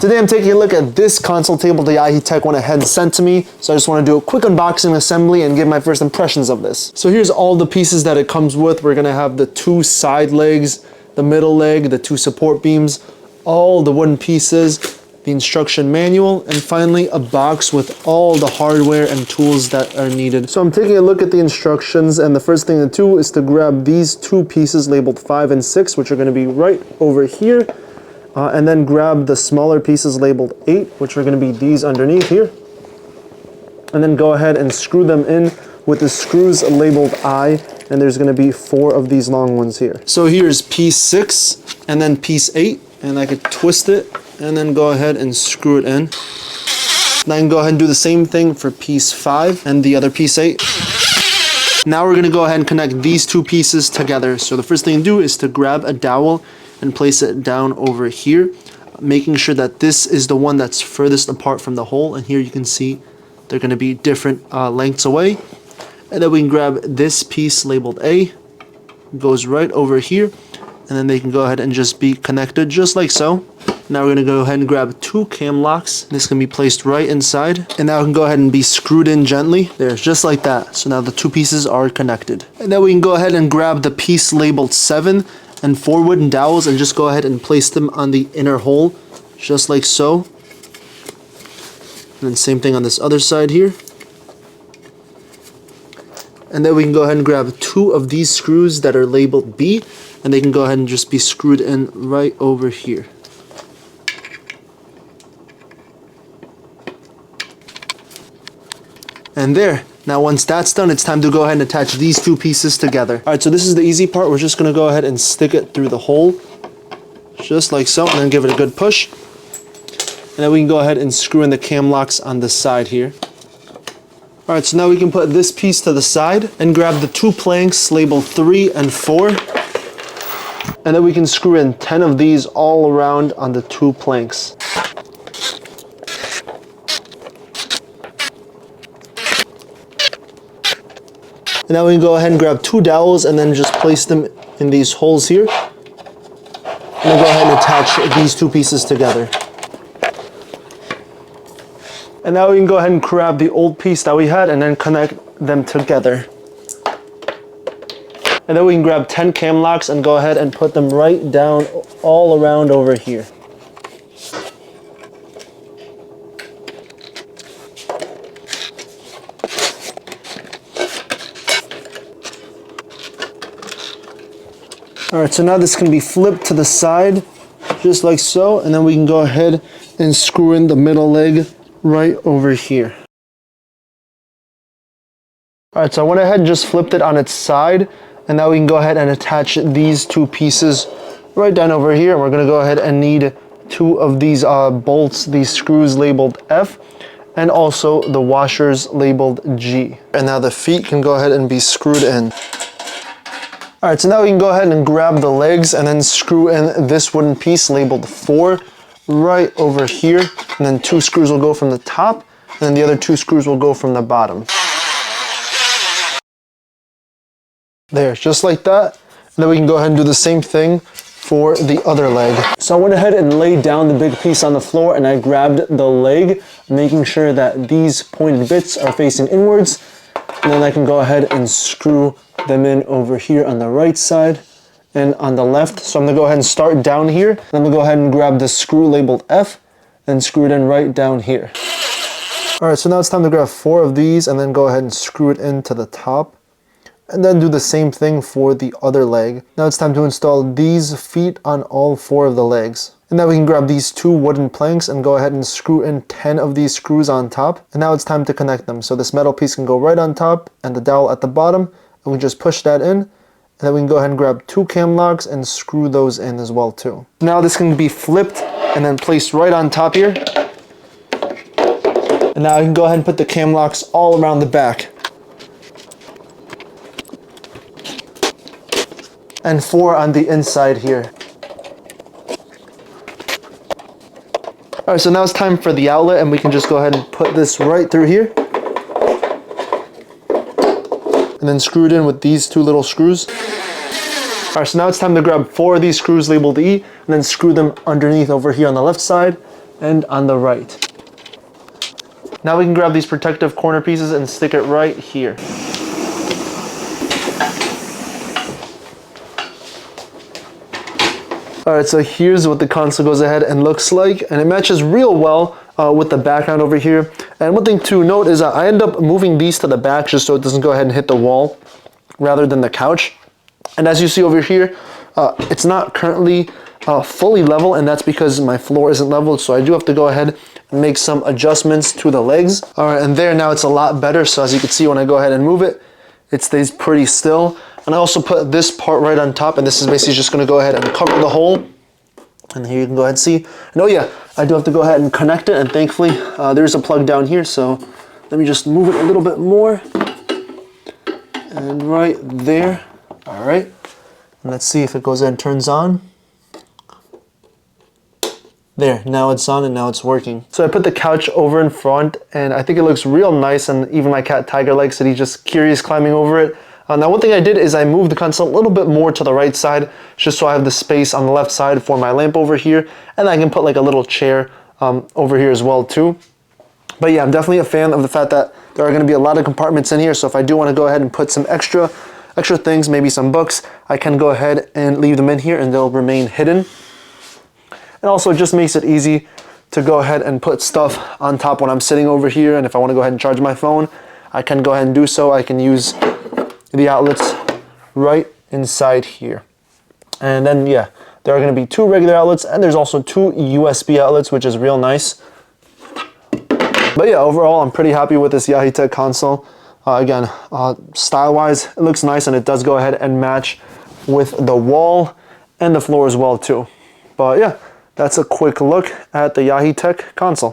Today I'm taking a look at this console table the Yaheetech went ahead and sent to me. So I just want to do a quick unboxing assembly and give my first impressions of this. So here's all the pieces that it comes with. We're gonna have the 2 side legs, the middle leg, the 2 support beams, all the wooden pieces, the instruction manual, and finally a box with all the hardware and tools that are needed. So I'm taking a look at the instructions, and the first thing to do is to grab these 2 pieces labeled 5 and 6, which are gonna be right over here. And then grab the smaller pieces labeled 8, which are going to be these underneath here. And then go ahead and screw them in with the screws labeled I, and there's going to be 4 of these long ones here. So here's piece 6 and then piece 8, and I could twist it and then go ahead and screw it in. Now I can go ahead and do the same thing for piece 5 and the other piece 8. Now we're going to go ahead and connect these 2 pieces together. So the first thing to do is to grab a dowel and place it down over here, making sure that this is the one that's furthest apart from the hole. And here you can see they're going to be different lengths away. And then we can grab this piece labeled A, goes right over here, and then they can go ahead and just be connected just like so. Now we're going to go ahead and grab 2 cam locks. This can be placed right inside, and now it can go ahead and be screwed in gently. There, just like that. So now the 2 pieces are connected. And then we can go ahead and grab the piece labeled 7 and 4 wooden dowels and just go ahead and place them on the inner hole, just like so. And then same thing on this other side here. And then we can go ahead and grab 2 of these screws that are labeled B, and they can go ahead and just be screwed in right over here. And there. Now once that's done, it's time to go ahead and attach these 2 pieces together. Alright, so this is the easy part. We're just going to go ahead and stick it through the hole, just like so, and then give it a good push. And then we can go ahead and screw in the cam locks on the side here. Alright, so now we can put this piece to the side and grab the 2 planks labeled 3 and 4. And then we can screw in 10 of these all around on the 2 planks. And now we can go ahead and grab 2 dowels and then just place them in these holes here. And then go ahead and attach these 2 pieces together. And now we can go ahead and grab the old piece that we had and then connect them together. And then we can grab 10 cam locks and go ahead and put them right down all around over here. Alright, so now this can be flipped to the side, just like so, and then we can go ahead and screw in the middle leg right over here. Alright, so I went ahead and just flipped it on its side, and now we can go ahead and attach these 2 pieces right down over here, and we're going to go ahead and need 2 of these bolts, these screws labeled F, and also the washers labeled G. And now the feet can go ahead and be screwed in. Alright, so now we can go ahead and grab the legs and then screw in this wooden piece labeled 4 right over here. And then 2 screws will go from the top, and then the other 2 screws will go from the bottom. There, just like that. And then we can go ahead and do the same thing for the other leg. So I went ahead and laid down the big piece on the floor, and I grabbed the leg, making sure that these pointed bits are facing inwards. And then I can go ahead and screw them in over here on the right side and on the left. So I'm going to go ahead and start down here. And I'm going to go ahead and grab the screw labeled F and screw it in right down here. Alright, so now it's time to grab 4 of these and then go ahead and screw it into the top. And then do the same thing for the other leg. Now it's time to install these feet on all 4 of the legs. And now we can grab these 2 wooden planks and go ahead and screw in 10 of these screws on top. And now it's time to connect them. So this metal piece can go right on top and the dowel at the bottom. And we just push that in. And then we can go ahead and grab 2 cam locks and screw those in as well too. Now this can be flipped and then placed right on top here. And now I can go ahead and put the cam locks all around the back. And 4 on the inside here. Alright, so now it's time for the outlet, and we can just go ahead and put this right through here. And then screw it in with these 2 little screws. Alright, so now it's time to grab 4 of these screws labeled E, and then screw them underneath over here on the left side. and on the right. Now we can grab these protective corner pieces and stick it right here. Alright, so here's what the console goes ahead and looks like, and it matches real well with the background over here. And one thing to note is that I end up moving these to the back just so it doesn't go ahead and hit the wall rather than the couch. And as you see over here, it's not currently fully level, and that's because my floor isn't leveled, so I do have to go ahead and make some adjustments to the legs. Alright, and there now it's a lot better, so as you can see when I go ahead and move it, it stays pretty still. And I also put this part right on top, and this is basically just going to go ahead and cover the hole. And here you can go ahead and see. And oh yeah, I do have to go ahead and connect it, and thankfully there's a plug down here, so let me just move it a little bit more. And right there. Alright, and let's see if it goes ahead and turns on. There, now it's on and now it's working. So I put the couch over in front, and I think it looks real nice, and even my cat Tiger likes it. He's just curious climbing over it. Now one thing I did is I moved the console a little bit more to the right side, just so I have the space on the left side for my lamp over here, and I can put like a little chair over here as well too. But yeah, I'm definitely a fan of the fact that there are going to be a lot of compartments in here, so if I do want to go ahead and put some extra things, maybe some books, I can go ahead and leave them in here and they'll remain hidden. And also it just makes it easy to go ahead and put stuff on top when I'm sitting over here, and if I want to go ahead and charge my phone, I can go ahead and do so. I can use the outlets right inside here. And then yeah, there are going to be 2 regular outlets, and there's also 2 USB outlets, which is real nice. But yeah, overall I'm pretty happy with this Yaheetech console. Again, style-wise, it looks nice, and it does go ahead and match with the wall and the floor as well too. But yeah, that's a quick look at the Yaheetech console.